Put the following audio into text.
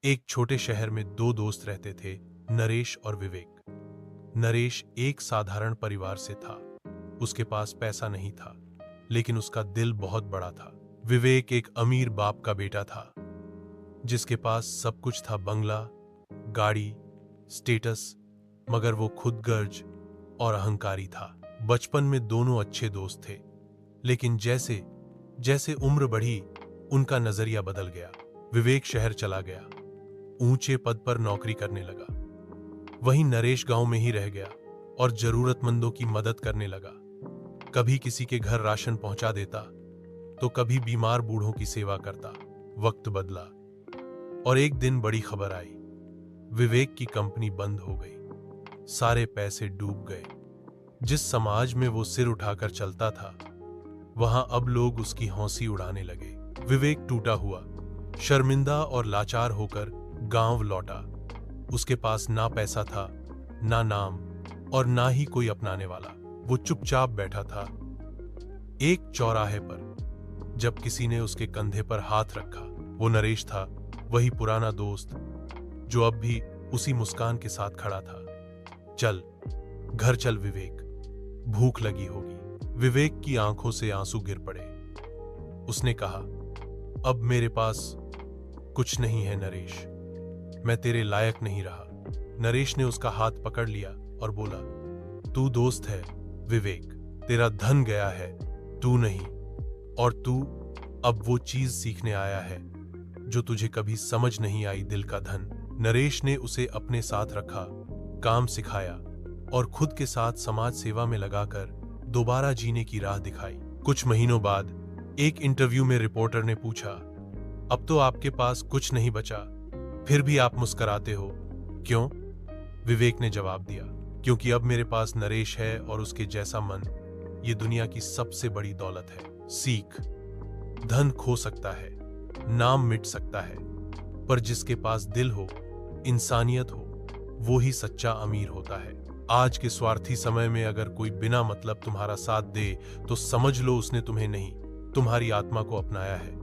एक छोटे शहर में दो दोस्त रहते थे, नरेश और विवेक। नरेश एक साधारण परिवार से था। उसके पास पैसा नहीं था, लेकिन उसका दिल बहुत बड़ा था। विवेक एक अमीर बाप का बेटा था, जिसके पास सब कुछ था, बंगला, गाड़ी, स्टेटस, मगर वो खुद गर्ज और अहंकारी था। बचपन में दोनों अच्छे दोस्त थे, लेकिन जैसे जैसे उम्र बढ़ी, उनका नजरिया बदल गया। विवेक शहर चला गया, ऊंचे पद पर नौकरी करने लगा। वहीं नरेश गांव में ही रह गया और जरूरतमंदों की मदद करने लगा। कभी किसी के घर राशन पहुंचा देता, तो कभी बीमार बूढ़ों की सेवा करता। वक्त बदला और एक दिन बड़ी खबर आई। विवेक की कंपनी बंद हो गई, सारे पैसे डूब गए। जिस समाज में वो सिर उठाकर चलता था, वहां अब लोग उसकी हौंसी उड़ाने लगे। विवेक टूटा हुआ, शर्मिंदा और लाचार होकर गांव लौटा। उसके पास ना पैसा था, ना नाम, और ना ही कोई अपनाने वाला। वो चुपचाप बैठा था एक चौराहे पर, जब किसी ने उसके कंधे पर हाथ रखा। वो नरेश था, वही पुराना दोस्त जो अब भी उसी मुस्कान के साथ खड़ा था। चल, घर चल विवेक, भूख लगी होगी। विवेक की आंखों से आंसू गिर पड़े। उसने कहा, अब मेरे पास कुछ नहीं है नरेश, मैं तेरे लायक नहीं रहा। नरेश ने उसका हाथ पकड़ लिया और बोला, तू दोस्त है विवेक, तेरा धन गया है, तू नहीं। और तू अब वो चीज सीखने आया है जो तुझे कभी समझ नहीं आई, दिल का धन। नरेश ने उसे अपने साथ रखा, काम सिखाया और खुद के साथ समाज सेवा में लगाकर दोबारा जीने की राह दिखाई। कुछ महीनों बाद एक इंटरव्यू में रिपोर्टर ने पूछा, अब तो आपके पास कुछ नहीं बचा, फिर भी आप मुस्कुराते हो, क्यों? विवेक ने जवाब दिया, क्योंकि अब मेरे पास नरेश है और उसके जैसा मन ये दुनिया की सबसे बड़ी दौलत है। सीख, धन खो सकता है, नाम मिट सकता है, पर जिसके पास दिल हो, इंसानियत हो, वो ही सच्चा अमीर होता है। आज के स्वार्थी समय में अगर कोई बिना मतलब तुम्हारा साथ दे, तो समझ लो उसने तुम्हें नहीं, तुम्हारी आत्मा को अपनाया है।